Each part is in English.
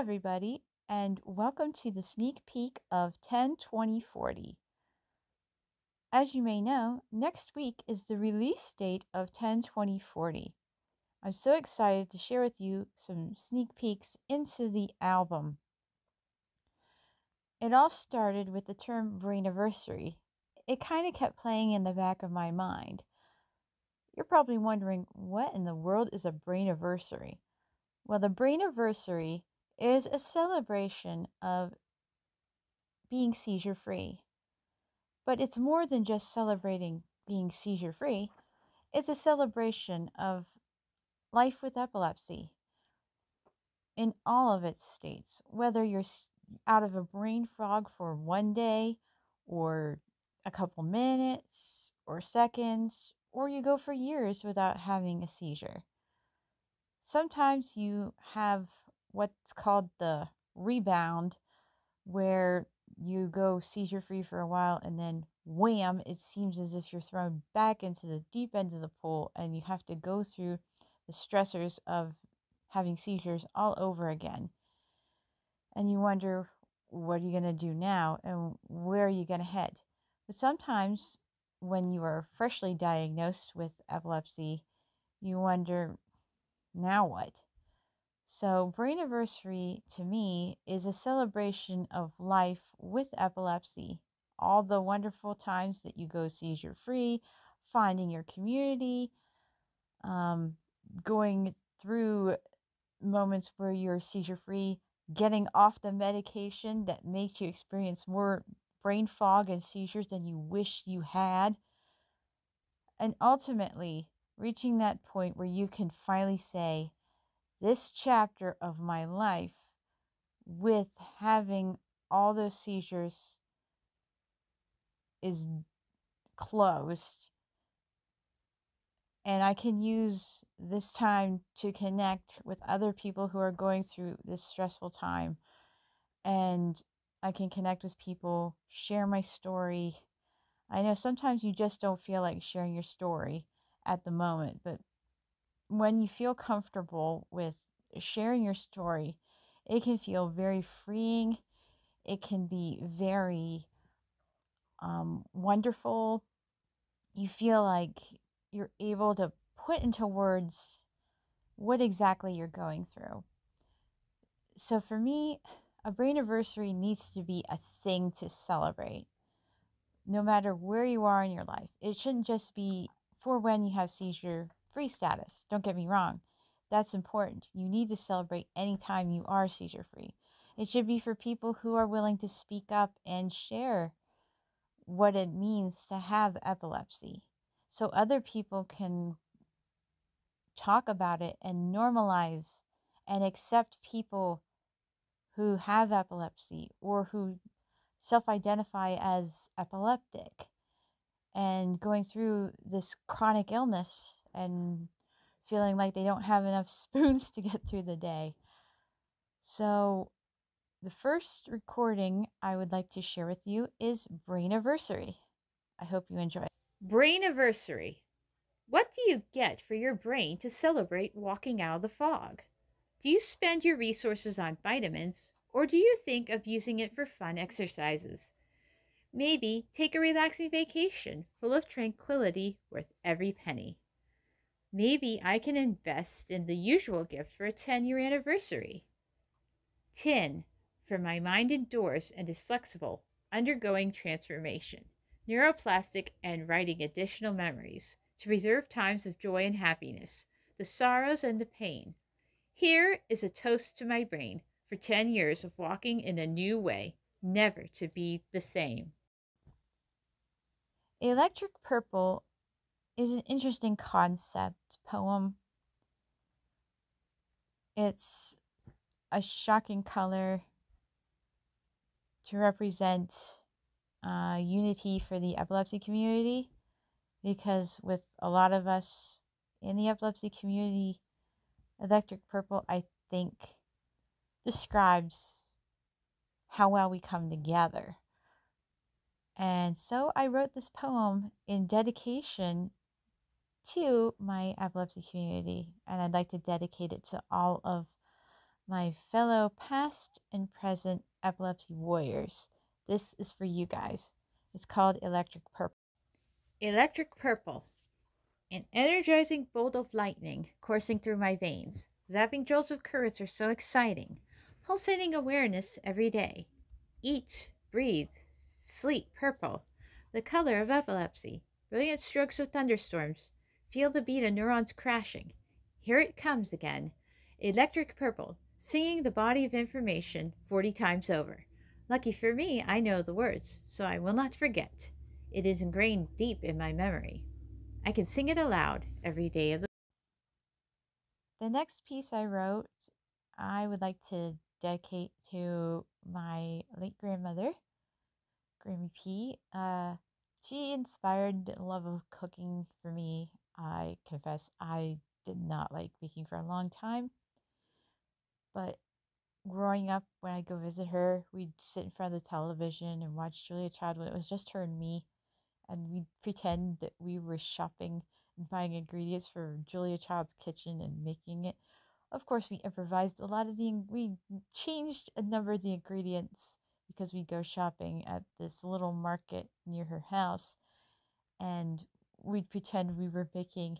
everybody, and welcome to the sneak peek of 10/20/40. As you may know, next week is the release date of 10/20/40. I'm so excited to share with you some sneak peeks into the album. It all started with the term brainiversary. It kind of kept playing in the back of my mind. You're probably wondering, what in the world is a brainiversary? Well, the brainiversary is a celebration of being seizure-free. But it's more than just celebrating being seizure-free. It's a celebration of life with epilepsy in all of its states, whether you're out of a brain fog for one day or a couple minutes or seconds, or you go for years without having a seizure. Sometimes you have what's called the rebound, where you go seizure-free for a while and then wham, it seems as if you're thrown back into the deep end of the pool and you have to go through the stressors of having seizures all over again. And you wonder, what are you going to do now and where are you going to head? But sometimes when you are freshly diagnosed with epilepsy, you wonder, now what? So Brainiversary to me is a celebration of life with epilepsy. All the wonderful times that you go seizure free, finding your community, going through moments where you're seizure free, getting off the medication that makes you experience more brain fog and seizures than you wish you had, and ultimately reaching that point where you can finally say, this chapter of my life with having all those seizures is closed, and I can use this time to connect with other people who are going through this stressful time, and I can connect with people, share my story. I know sometimes you just don't feel like sharing your story at the moment, but when you feel comfortable with sharing your story, it can feel very freeing. It can be very wonderful. You feel like you're able to put into words what exactly you're going through. So for me, a brainiversary needs to be a thing to celebrate, no matter where you are in your life. It shouldn't just be for when you have seizure-free status. Don't get me wrong. That's important. You need to celebrate anytime you are seizure-free. It should be for people who are willing to speak up and share what it means to have epilepsy, so other people can talk about it and normalize and accept people who have epilepsy or who self-identify as epileptic and going through this chronic illness and feeling like they don't have enough spoons to get through the day. So the first recording I would like to share with you is Brainiversary. I hope you enjoy. Brainiversary. What do you get for your brain to celebrate walking out of the fog? Do you spend your resources on vitamins, or do you think of using it for fun exercises? Maybe take a relaxing vacation full of tranquility worth every penny. Maybe I can invest in the usual gift for a 10-year anniversary. Tin, for my mind endures and is flexible, undergoing transformation, neuroplastic and writing additional memories to preserve times of joy and happiness, the sorrows and the pain. Here is a toast to my brain for 10 years of walking in a new way, never to be the same. Electric Purple is an interesting concept poem. It's a shocking color to represent unity for the epilepsy community, because with a lot of us in the epilepsy community, Electric Purple, I think, describes how well we come together. And so I wrote this poem in dedication to my epilepsy community, and I'd like to dedicate it to all of My fellow past and present epilepsy warriors, this is for you guys. It's called Electric Purple. Electric purple, an energizing bolt of lightning coursing through my veins. Zapping jolts of courage are so exciting. Pulsating awareness every day. Eat, breathe, sleep purple. The color of epilepsy. Brilliant strokes of thunderstorms. Feel the beat of neurons crashing. Here it comes again. Electric purple, singing the body of information 40 times over. Lucky for me, I know the words, so I will not forget. It is ingrained deep in my memory. I can sing it aloud every day of the The next piece I wrote, I would like to dedicate to my late grandmother, Grammy P. She inspired a love of cooking for me. I confess I did not like baking for a long time, but growing up, when I'd go visit her, we'd sit in front of the television and watch Julia Child when it was just her and me, and we'd pretend that we were shopping and buying ingredients for Julia Child's kitchen and making it. Of course, we improvised a lot of we changed a number of the ingredients because we'd go shopping at this little market near her house, and we'd pretend we were making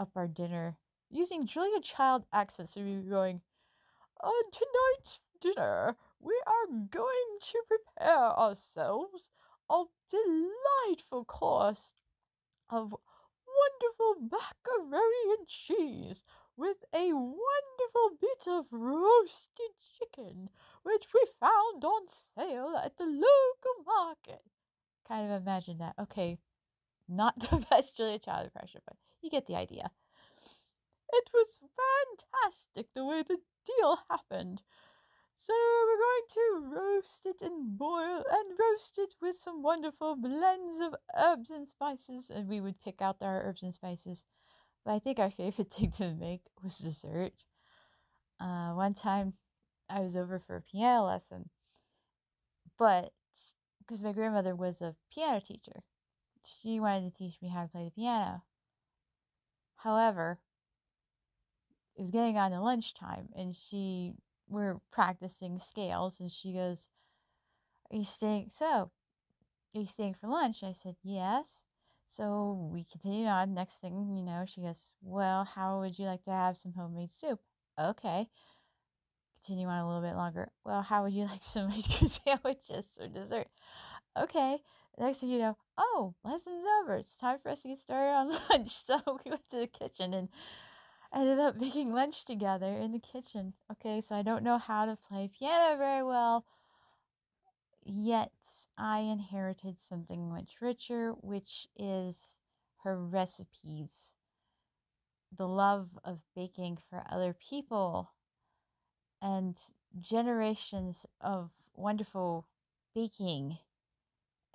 up our dinner using Julia Child accents. So we were going, on tonight's dinner, we are going to prepare ourselves a delightful course of wonderful macaroni and cheese with a wonderful bit of roasted chicken, which we found on sale at the local market. Kind of imagine that. Okay, not the best Julia Child impression, but you get the idea. It was fantastic the way the deal happened. So we're going to roast it and boil and roast it with some wonderful blends of herbs and spices. And we would pick out our herbs and spices. But I think our favorite thing to make was dessert. One time I was over for a piano lesson, but because my grandmother was a piano teacher, she wanted to teach me how to play the piano. However, it was getting on to lunchtime, and we're practicing scales, and she goes, "Are you staying? So, are you staying for lunch?" I said, "Yes." So we continued on. Next thing you know, she goes, "Well, how would you like to have some homemade soup?" Okay. Continue on a little bit longer. "Well, how would you like some ice cream sandwiches or dessert?" Okay. Next thing you know, oh, lesson's over. It's time for us to get started on lunch. So we went to the kitchen and ended up making lunch together in the kitchen. Okay, so I don't know how to play piano very well, yet I inherited something much richer, which is her recipes, the love of baking for other people, and generations of wonderful baking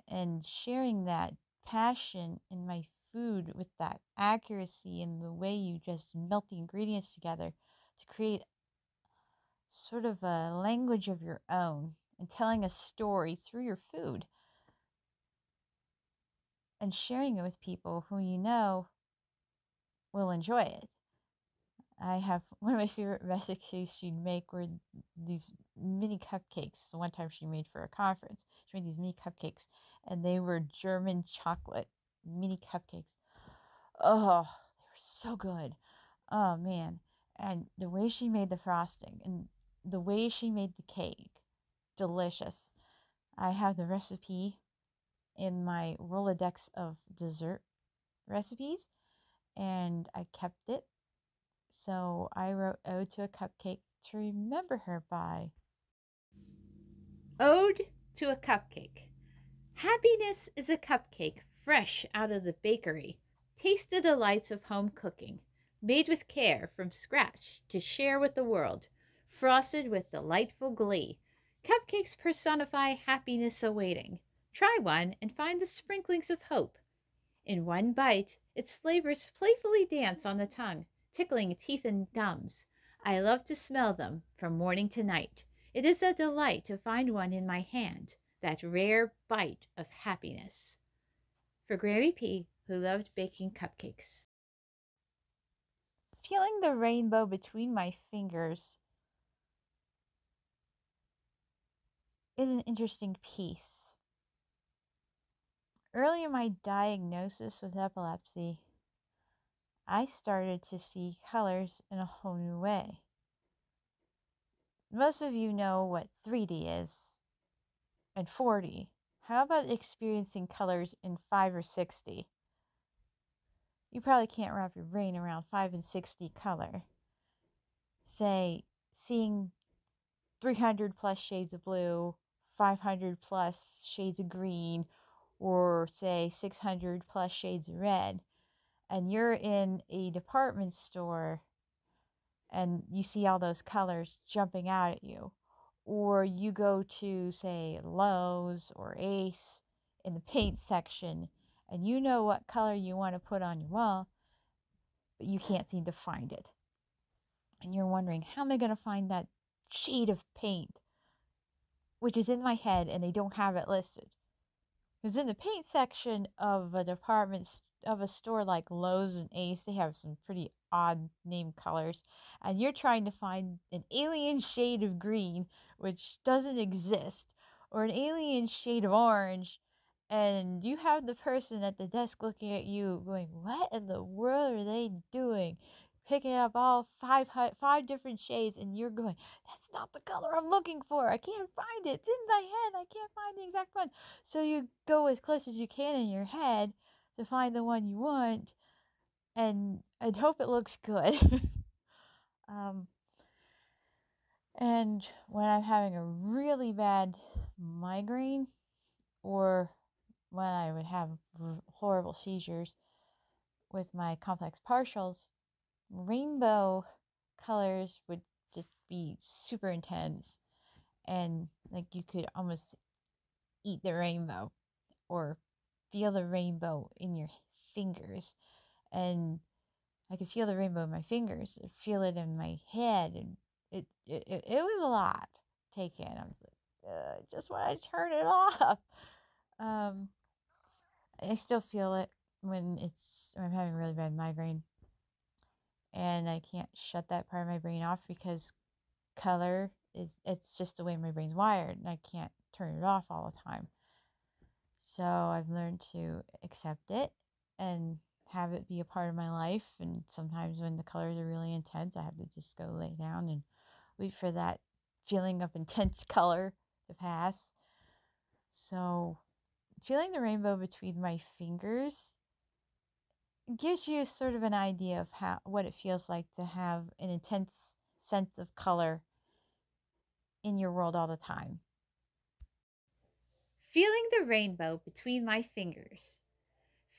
and sharing that passion in my food with that accuracy and the way you just melt the ingredients together to create sort of a language of your own and telling a story through your food and sharing it with people who you know will enjoy it. I have one of my favorite recipes she'd make were these mini cupcakes. The one time she made for a conference, she made these mini cupcakes, and they were German chocolate mini cupcakes. Oh, they were so good. Oh man. And the way she made the frosting and the way she made the cake, delicious. I have the recipe in my Rolodex of dessert recipes, and I kept it. So I wrote Ode to a Cupcake to remember her by. Ode to a Cupcake. Happiness is a cupcake fresh out of the bakery. Taste the delights of home cooking, made with care from scratch to share with the world, frosted with delightful glee. Cupcakes personify happiness awaiting. Try one and find the sprinklings of hope. In one bite, its flavors playfully dance on the tongue, tickling teeth and gums. I love to smell them from morning to night. It is a delight to find one in my hand, that rare bite of happiness. For Grammy P, who loved baking cupcakes. Feeling the rainbow between my fingers is an interesting piece. Early in my diagnosis with epilepsy, I started to see colors in a whole new way. Most of you know what 3D is and 4D. How about experiencing colors in 5 or 6D? You probably can't wrap your brain around 5 and 6D color. Say, seeing 300 plus shades of blue, 500 plus shades of green, or say 600 plus shades of red, and you're in a department store and you see all those colors jumping out at you, or you go to, say, Lowe's or Ace in the paint section and you know what color you want to put on your wall, but you can't seem to find it. And you're wondering, how am I going to find that shade of paint, which is in my head and they don't have it listed? Because in the paint section of a store like Lowe's and Ace, they have some pretty odd name colors, and you're trying to find an alien shade of green, which doesn't exist, or an alien shade of orange, and you have the person at the desk looking at you going, what in the world are they doing? Picking up all five different shades, and you're going, that's not the color I'm looking for. I can't find it. It's in my head. I can't find the exact one. So you go as close as you can in your head to find the one you want and hope it looks good. um, and when I'm having a really bad migraine, or when I would have horrible seizures with my complex partials, rainbow colors would just be super intense, and like you could almost eat the rainbow or feel the rainbow in your fingers. And I could feel the rainbow in my fingers, I feel it in my head, and it was a lot to take in. I was like, I just want to turn it off. Um, I still feel it when I'm having a really bad migraine, and I can't shut that part of my brain off because color it's just the way my brain's wired, and I can't turn it off all the time. So I've learned to accept it and have it be a part of my life. And sometimes when the colors are really intense, I have to just go lay down and wait for that feeling of intense color to pass. So feeling the rainbow between my fingers gives you sort of an idea of what it feels like to have an intense sense of color in your world all the time. Feeling the rainbow between my fingers.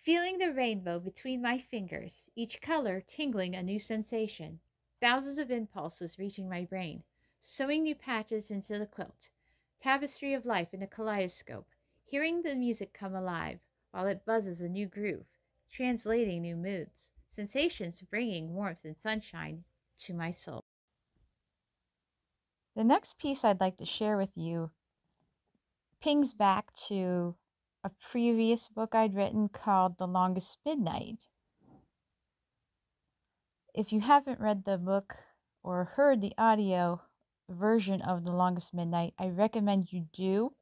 Feeling the rainbow between my fingers, each color tingling a new sensation. Thousands of impulses reaching my brain, sewing new patches into the quilt. Tapestry of life in a kaleidoscope, hearing the music come alive while it buzzes a new groove, translating new moods, sensations bringing warmth and sunshine to my soul. The next piece I'd like to share with you pings back to a previous book I'd written called The Longest Midnight. If you haven't read the book or heard the audio version of The Longest Midnight, I recommend you do.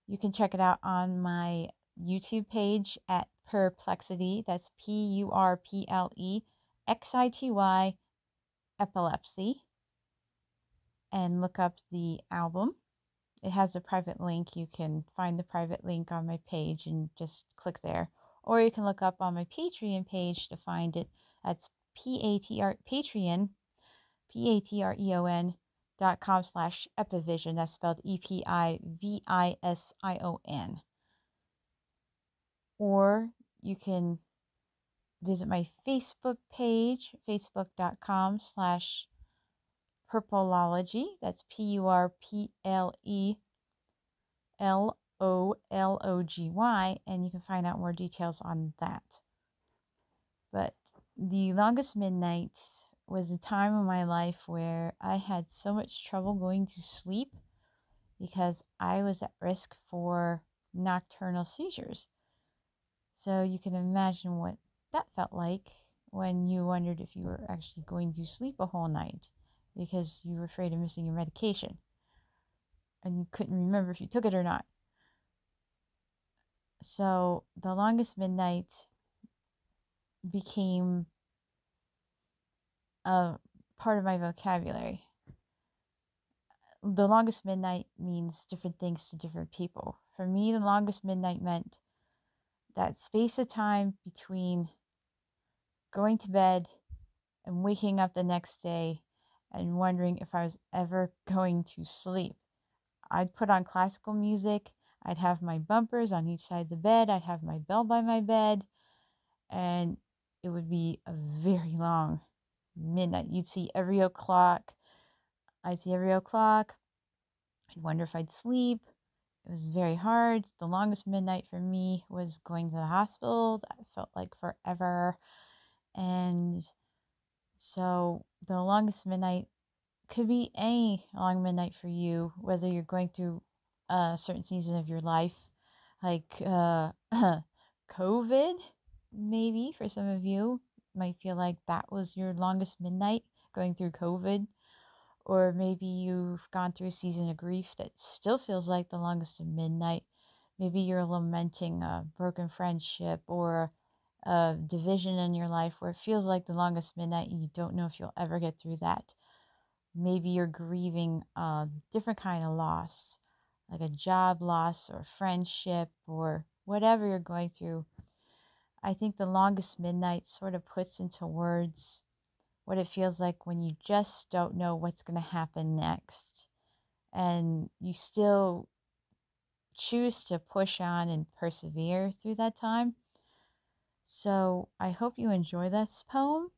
You can check it out on my YouTube page at Perplexity. That's Purplexity, epilepsy, and look up the album. It has a private link. You can find the private link on my page and just click there. Or you can look up on my Patreon page to find it. That's Patreon, patreon.com/epivision. That's spelled EPIVISION. Or you can visit my Facebook page, facebook.com/purpleology. That's PURPLELOLOGY, and you can find out more details on that. But the longest midnight was a time in my life where I had so much trouble going to sleep because I was at risk for nocturnal seizures. So you can imagine what that felt like when you wondered if you were actually going to sleep a whole night because you were afraid of missing your medication. and you couldn't remember if you took it or not. So the longest midnight became a part of my vocabulary. The longest midnight means different things to different people. For me, the longest midnight meant that space of time between going to bed and waking up the next day and wondering if I was ever going to sleep. I'd put on classical music. I'd have my bumpers on each side of the bed. I'd have my bell by my bed. And it would be a very long midnight. You'd see every o'clock. I'd see every o'clock. I'd wonder if I'd sleep. It was very hard. The longest midnight for me was going to the hospital. That felt like forever. And so the longest midnight could be any long midnight for you, whether you're going through a certain season of your life, like COVID, maybe for some of you might feel like that was your longest midnight going through COVID. Or maybe you've gone through a season of grief that still feels like the longest of midnight. Maybe you're lamenting a broken friendship or a division in your life where it feels like the longest midnight and you don't know if you'll ever get through that. Maybe you're grieving a different kind of loss, like a job loss or friendship or whatever you're going through. I think the longest midnight sort of puts into words what it feels like when you just don't know what's going to happen next. And you still choose to push on and persevere through that time. So I hope you enjoy this poem,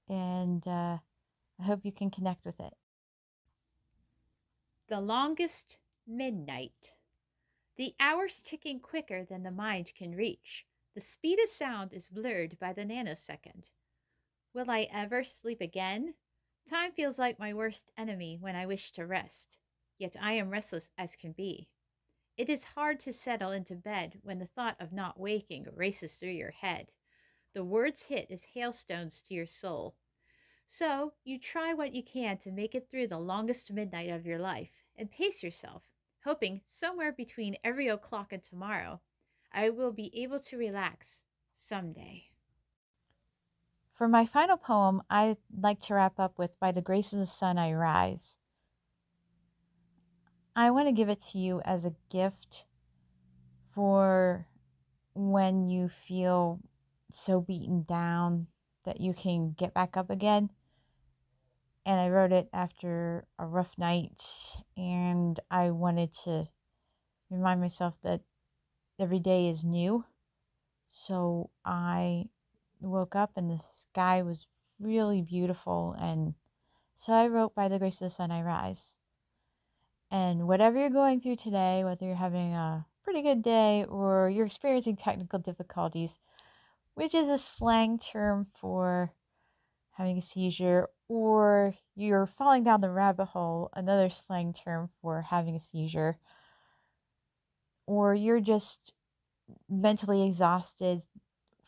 and I hope you can connect with it. The longest midnight. The hours ticking quicker than the mind can reach. The speed of sound is blurred by the nanosecond. Will I ever sleep again? Time feels like my worst enemy when I wish to rest. Yet I am restless as can be. It is hard to settle into bed when the thought of not waking races through your head. The words hit as hailstones to your soul. So you try what you can to make it through the longest midnight of your life and pace yourself, hoping somewhere between every o'clock and tomorrow, I will be able to relax someday. For my final poem, I'd like to wrap up with By the Grace of the Sun I Rise. I want to give it to you as a gift for when you feel so beaten down that you can get back up again. And I wrote it after a rough night, and I wanted to remind myself that every day is new. So I woke up and the sky was really beautiful, and so I wrote By the Grace of the Sun I Rise. And whatever you're going through today, whether you're having a pretty good day or you're experiencing technical difficulties, which is a slang term for having a seizure, or you're falling down the rabbit hole, another slang term for having a seizure, or you're just mentally exhausted,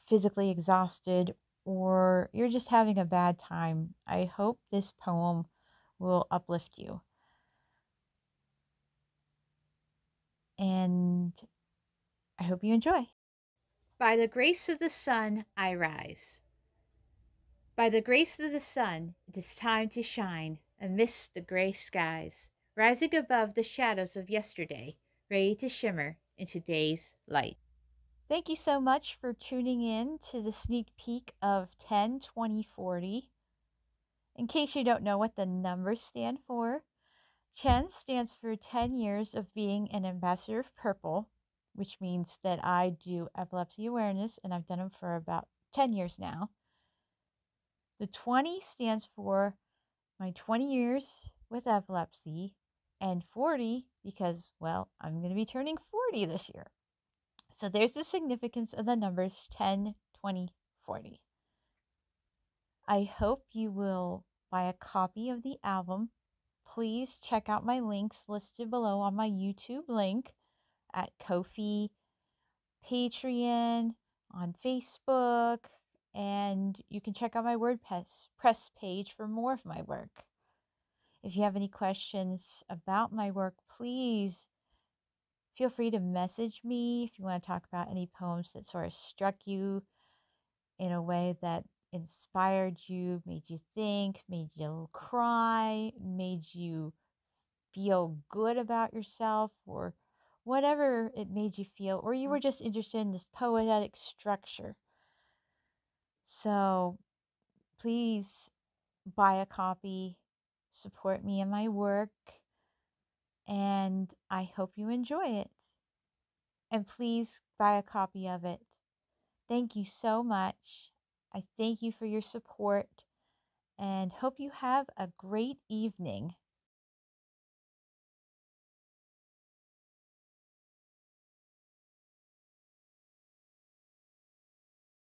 physically exhausted, or you're just having a bad time, I hope this poem will uplift you. And I hope you enjoy. By the grace of the sun, I rise. By the grace of the sun, it is time to shine amidst the gray skies, rising above the shadows of yesterday, ready to shimmer into day's light. Thank you so much for tuning in to the sneak peek of 10, 20, 40. In case you don't know what the numbers stand for, 10 stands for 10 years of being an ambassador of purple, which means that I do epilepsy awareness, and I've done them for about 10 years now. The 20 stands for my 20 years with epilepsy, and 40 because, well, I'm going to be turning 40 this year. So there's the significance of the numbers 10, 20, 40. I hope you will buy a copy of the album. Please check out my links listed below on my YouTube link at Ko-fi, Patreon, on Facebook, and you can check out my WordPress page for more of my work. If you have any questions about my work, please feel free to message me if you want to talk about any poems that sort of struck you in a way that inspired you, made you think, made you cry, made you feel good about yourself, or whatever it made you feel, or you were just interested in this poetic structure. So please buy a copy, support me in my work, and I hope you enjoy it. And please buy a copy of it. Thank you so much. I thank you for your support and hope you have a great evening.